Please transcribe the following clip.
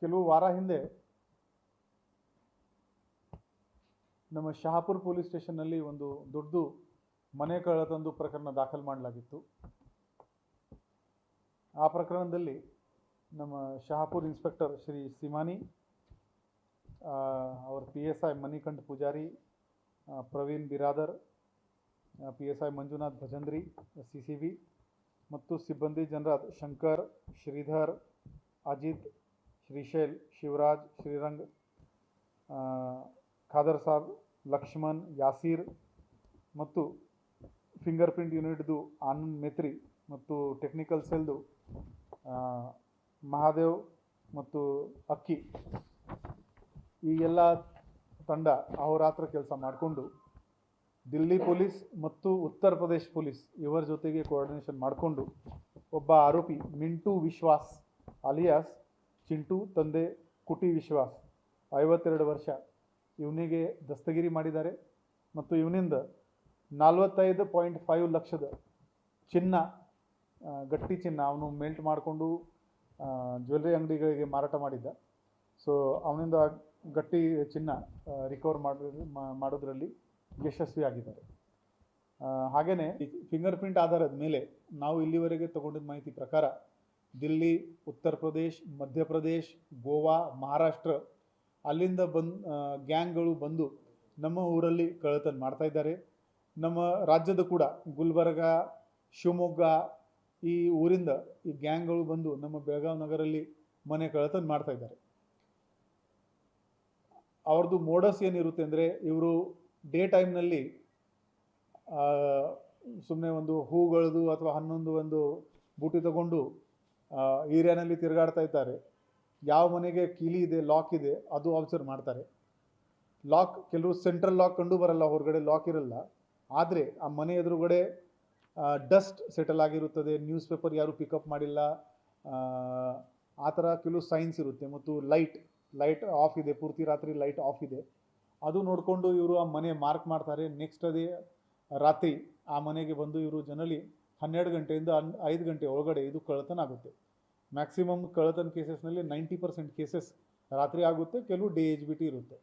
ಕೆಲವು ವಾರ ಹಿಂದೆ ನಮ್ಮ ಶಹಾಪುರ ಪೊಲೀಸ್ ಸ್ಟೇಷನ್ನಲ್ಲಿ ಒಂದು ದೊಡ್ಡ ಮನೆ ಕಳ್ಳತನದ ಪ್ರಕರಣ ದಾಖಲು ಮಾಡಲಾಗಿತ್ತು. ಆ ಪ್ರಕರಣದಲ್ಲಿ ನಮ್ಮ ಶಹಾಪುರ ಇನ್ಸ್ಪೆಕ್ಟರ್ ಶ್ರೀ ಸಿಮಾನಿ, ಅವರ PSI Manikantha Poojary, Praveen Biradar, PSI Manjunath ಭಜಂದ್ರಿ CCB ಮತ್ತು ಸಿಬ್ಬಂದಿ ಜನರಾದ ಶಂಕರ್, ಶ್ರೀಧರ್, ಅಜಿತ್, ಶ್ರೀಶೈಲ್, ಶಿವರಾಜ್, ಶ್ರೀರಂಗ್, ಖಾದರ್ ಸಾಬ್, ಲಕ್ಷ್ಮಣ್, ಯಾಸೀರ್ ಮತ್ತು ಫಿಂಗರ್ ಪ್ರಿಂಟ್ ಯೂನಿಟ್ದು ಆನಂದ್ ಮೇತ್ರಿ ಮತ್ತು ಟೆಕ್ನಿಕಲ್ ಸೆಲ್ದು ಮಹಾದೇವ್ ಮತ್ತು ಅಕ್ಕಿ, ಈ ಎಲ್ಲ ತಂಡ ಅಹೋರಾತ್ರ ಕೆಲಸ ಮಾಡಿಕೊಂಡು ದಿಲ್ಲಿ ಪೊಲೀಸ್ ಮತ್ತು ಉತ್ತರ ಪ್ರದೇಶ್ ಪೊಲೀಸ್ ಇವರ ಜೊತೆಗೆ ಕೋಆರ್ಡಿನೇಷನ್ ಮಾಡಿಕೊಂಡು ಒಬ್ಬ ಆರೋಪಿ ಮಿಂಟು ವಿಶ್ವಾಸ್ ಅಲಿಯಾಸ್ ಚಿಂಟು ತಂದೆ ಕುಟಿ ವಿಶ್ವಾಸ್ 52 ವರ್ಷ ಇವನಿಗೆ ದಸ್ತಗಿರಿ ಮಾಡಿದ್ದಾರೆ ಮತ್ತು ಇವನಿಂದ 45.5 ಲಕ್ಷದ ಚಿನ್ನ, ಗಟ್ಟಿ ಚಿನ್ನ ಅವನು ಮೆಲ್ಟ್ ಮಾಡಿಕೊಂಡು ಜ್ಯುವೆಲ್ಲರಿ ಅಂಗಡಿಗಳಿಗೆ ಮಾರಾಟ ಮಾಡಿದ್ದ. ಸೊ ಅವನಿಂದ ಗಟ್ಟಿ ಚಿನ್ನ ರಿಕವರ್ ಮಾಡೋದ್ರಲ್ಲಿ ಯಶಸ್ವಿಯಾಗಿದ್ದಾರೆ. ಹಾಗೆಯೇ ಫಿಂಗರ್ ಪ್ರಿಂಟ್ ಆಧಾರದ ಮೇಲೆ ನಾವು ಇಲ್ಲಿವರೆಗೆ ತಗೊಂಡಿದ್ದ ಮಾಹಿತಿ ಪ್ರಕಾರ ದಿಲ್ಲಿ, ಉತ್ತರ ಪ್ರದೇಶ್, ಮಧ್ಯಪ್ರದೇಶ್, ಗೋವಾ, ಮಹಾರಾಷ್ಟ್ರ ಅಲ್ಲಿಂದ ಗ್ಯಾಂಗ್ಗಳು ಬಂದು ನಮ್ಮ ಊರಲ್ಲಿ ಕಳ್ಳತನ ಮಾಡ್ತಾ ಇದ್ದಾರೆ. ನಮ್ಮ ರಾಜ್ಯದ ಕೂಡ ಗುಲ್ಬರ್ಗ, ಶಿವಮೊಗ್ಗ ಈ ಊರಿಂದ ಈ ಗ್ಯಾಂಗ್ಗಳು ಬಂದು ನಮ್ಮ ಬೆಳಗಾವಿ ನಗರಲ್ಲಿ ಮನೆ ಕಳ್ಳತನ ಮಾಡ್ತಾ ಇದ್ದಾರೆ. ಅವ್ರದ್ದು ಮೋಡಸ್ ಏನಿರುತ್ತೆ ಅಂದರೆ, ಇವರು ಡೇ ಟೈಮ್ನಲ್ಲಿ ಸುಮ್ಮನೆ ಒಂದು ಹೂಗಳದು ಅಥವಾ ಹನ್ನೊಂದು ಒಂದು ಬೂಟಿ ತಗೊಂಡು ಏರಿಯಾನಲ್ಲಿ ತಿರುಗಾಡ್ತಾ ಇದ್ದಾರೆ. ಯಾವ ಮನೆಗೆ ಕೀಲಿ ಇದೆ, ಲಾಕ್ ಇದೆ ಅದು ಅಬ್ಸರ್ವ್ ಮಾಡ್ತಾರೆ. ಲಾಕ್ ಕೆಲವು ಸೆಂಟ್ರಲ್ ಲಾಕ್ ಕಂಡು ಬರಲ್ಲ, ಹೊರಗಡೆ ಲಾಕ್ ಇರಲ್ಲ. ಆದರೆ ಆ ಮನೆ ಎದುರುಗಡೆ ಡಸ್ಟ್ ಸೆಟಲ್ ಆಗಿರುತ್ತದೆ, ನ್ಯೂಸ್ ಪೇಪರ್ ಯಾರು ಪಿಕಪ್ ಮಾಡಿಲ್ಲ, ಆ ಥರ ಕೆಲವು ಸೈನ್ಸ್ ಇರುತ್ತೆ. ಮತ್ತು ಲೈಟ್ ಆಫ್ ಇದೆ, ಪೂರ್ತಿ ರಾತ್ರಿ ಲೈಟ್ ಆಫ್ ಇದೆ, ಅದು ನೋಡಿಕೊಂಡು ಇವರು ಆ ಮನೆ ಮಾರ್ಕ್ ಮಾಡ್ತಾರೆ. ನೆಕ್ಸ್ಟ್ ಅದೇ ರಾತ್ರಿ ಆ ಮನೆಗೆ ಬಂದು ಇವರು ಜನರಲಿ 12 ಗಂಟೆಯಿಂದ 5 ಗಂಟೆ ಒಳಗಡೆ ಇದು ಕಳ್ಳತನ ಆಗುತ್ತೆ. ಮ್ಯಾಕ್ಸಿಮಮ್ ಕಳ್ಳತನ ಕೇಸಸ್ನಲ್ಲಿ 90% ಕೇಸಸ್ ರಾತ್ರಿ ಆಗುತ್ತೆ, ಕೆಲವು DHBT ಇರುತ್ತೆ.